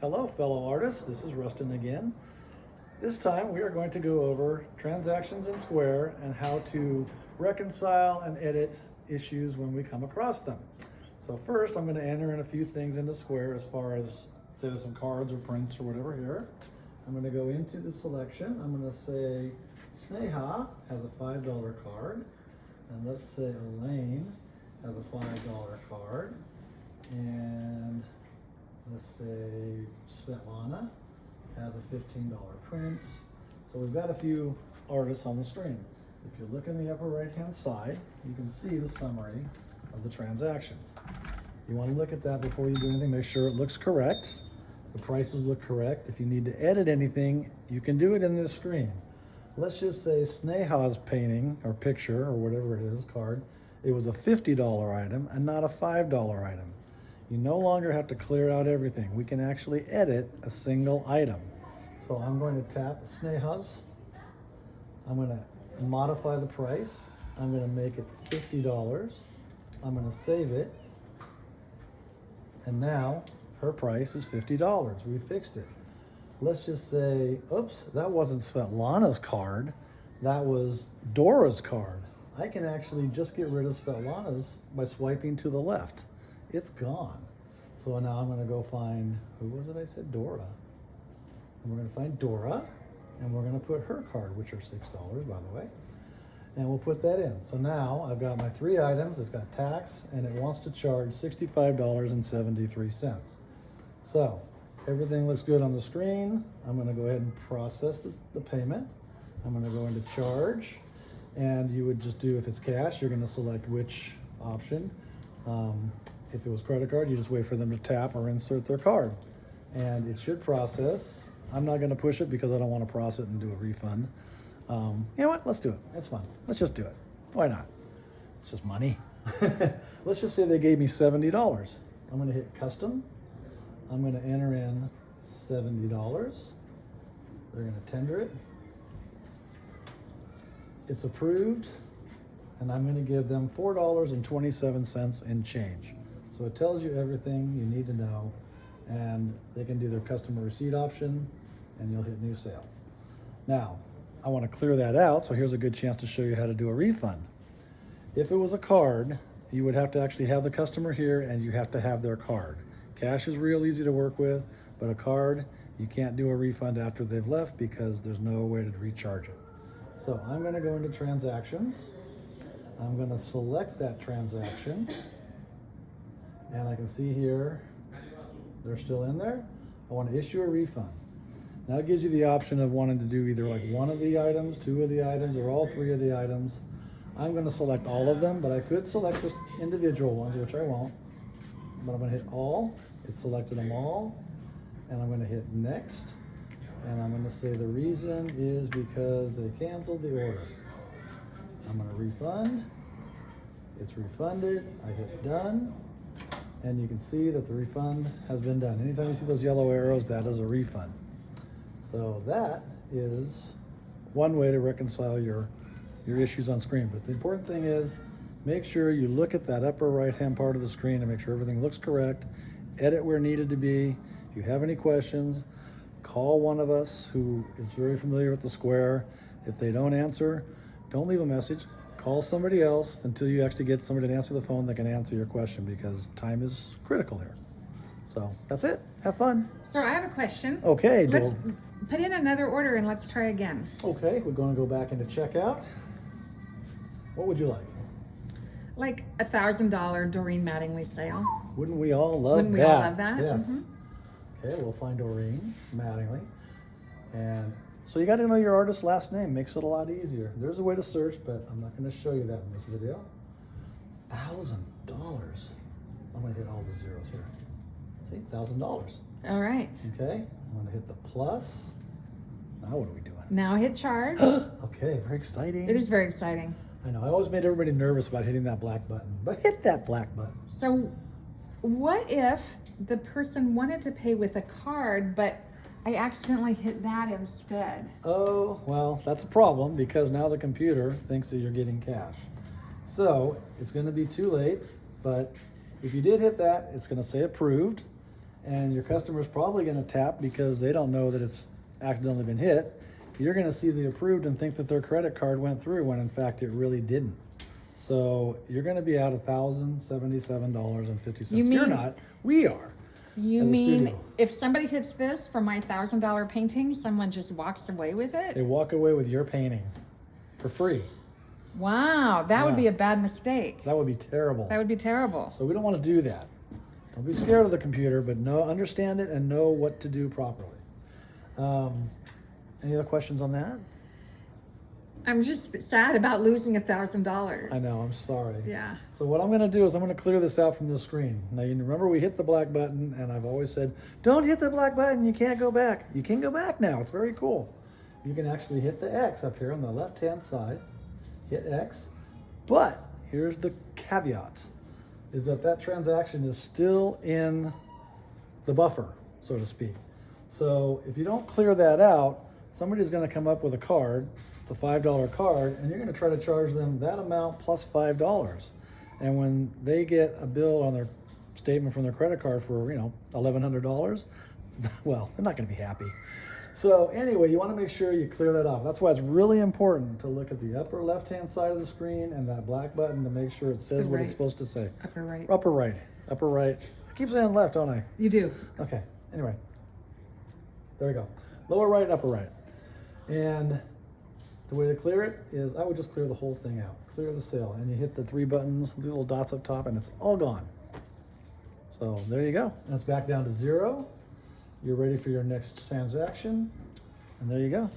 Hello, fellow artists. This is Rustin again. This time we are going to go over transactions in Square and how to reconcile and edit issues when we come across them. So first, I'm going to enter in a few things into Square as far as, say, there's some cards or prints or whatever here. I'm going to go into the selection. I'm going to say Sneha has a $5 card. And let's say Elaine has a $5 card. And let's say Svetlana has a $15 print. So we've got a few artists on the screen. If you look in the upper right hand side, you can see the summary of the transactions. You want to look at that before you do anything, make sure it looks correct. The prices look correct. If you need to edit anything, you can do it in this screen. Let's just say Sneha's painting or picture or whatever it is, card, it was a $50 item and not a $5 item. You no longer have to clear out everything. We can actually edit a single item. So I'm going to tap Sneha's. I'm going to modify the price. I'm going to make it $50. I'm going to save it. And now her price is $50. We fixed it. Let's just say, oops, that wasn't Svetlana's card. That was Dora's card. I can actually just get rid of Svetlana's by swiping to the left. It's gone. So now I'm going to go find, who was it I said? Dora. And we're going to find Dora, and we're going to put her card, which are $6, by the way. And we'll put that in. So now I've got my 3 items. It's got tax, and it wants to charge $65.73. So everything looks good on the screen. I'm going to go ahead and process the payment. I'm going to go into charge, and you would just do, if it's cash, you're going to select which option. If it was credit card, you just wait for them to tap or insert their card. And it should process. I'm not going to push it because I don't want to process it and do a refund. You know what? Let's do it. It's fun. Let's just do it. Why not? It's just money. Let's just say they gave me $70. I'm going to hit custom. I'm going to enter in $70. They're going to tender it. It's approved. And I'm going to give them $4.27 in change. So it tells you everything you need to know, and they can do their customer receipt option, and you'll hit new sale. Now, I want to clear that out, so here's a good chance to show you how to do a refund. If it was a card, you would have to actually have the customer here, and you have to have their card. Cash is real easy to work with, but a card, you can't do a refund after they've left because there's no way to recharge it. So I'm going to go into transactions. I'm going to select that transaction, and I can see here they're still in there. I want to issue a refund. Now it gives you the option of wanting to do either like one of the items, 2 of the items, or all 3 of the items. I'm going to select all of them, but I could select just individual ones, which I won't. But I'm going to hit all. It selected them all, and I'm going to hit next, and I'm going to say the reason is because they canceled the order. I'm going to refund. It's refunded. I hit done. And you can see that the refund has been done. Anytime you see those yellow arrows, that is a refund. So that is one way to reconcile your issues on screen. But the important thing is make sure you look at that upper right-hand part of the screen and make sure everything looks correct. Edit where needed to be. If you have any questions, call one of us who is very familiar with the Square. If they don't answer, don't leave a message. Call somebody else until you actually get somebody to answer the phone that can answer your question, because time is critical here. So that's it. Have fun. So I have a question. Okay. Let's put in another order and let's try again. Okay, we're going to go back into checkout. What would you like? Like $1,000 Doreen Mattingly sale. Wouldn't we all love that? Wouldn't we all love that? Yes. Mm-hmm. Okay, we'll find Doreen Mattingly. And so you got to know your artist's last name. Makes it a lot easier. There's a way to search, but I'm not going to show you that in this video. $1,000. I'm going to hit all the zeros here. See, $1,000. All right. Okay, I'm going to hit the plus. Now what are we doing? Now hit charge. Okay, very exciting. It is very exciting. I know, I always made everybody nervous about hitting that black button, but hit that black button. So what if the person wanted to pay with a card, but I accidentally hit that instead? Oh, well, that's a problem because now the computer thinks that you're getting cash. So it's going to be too late, but if you did hit that, it's going to say approved, and your customer's probably going to tap because they don't know that it's accidentally been hit. You're going to see the approved and think that their credit card went through when in fact it really didn't. So you're going to be out $1,077.50. You mean- You're not. We are. You As a mean studio. if somebody hits this for my $1,000 painting, someone just walks away with They it? walk away with your painting for free. Wow, that would Yeah. be a bad mistake. That would be terrible. That would be terrible. So we don't want to do that. Don't be scared of the computer, but understand it and know what to do properly. Any other questions on that? I'm just sad about losing $1,000. I know, I'm sorry. Yeah. So what I'm going to do is I'm going to clear this out from the screen. Now you remember we hit the black button, and I've always said, don't hit the black button, you can't go back. You can go back now, it's very cool. You can actually hit the X up here on the left-hand side, hit X, but here's the caveat, is that transaction is still in the buffer, so to speak. So if you don't clear that out, somebody's going to come up with a card. It's a $5 card, and you're going to try to charge them that amount plus $5. And when they get a bill on their statement from their credit card for, $1,100, well, they're not going to be happy. So anyway, you want to make sure you clear that off. That's why it's really important to look at the upper left-hand side of the screen and that black button to make sure it says what it's supposed to say. Upper right. Upper right. Upper right. I keep saying left, don't I? You do. Okay, anyway. There we go. Lower right, upper right. And the way to clear it is I would just clear the whole thing out. Clear the sale. And you hit the 3 buttons, the little dots up top, and it's all gone. So there you go. And it's back down to 0. You're ready for your next transaction. And there you go.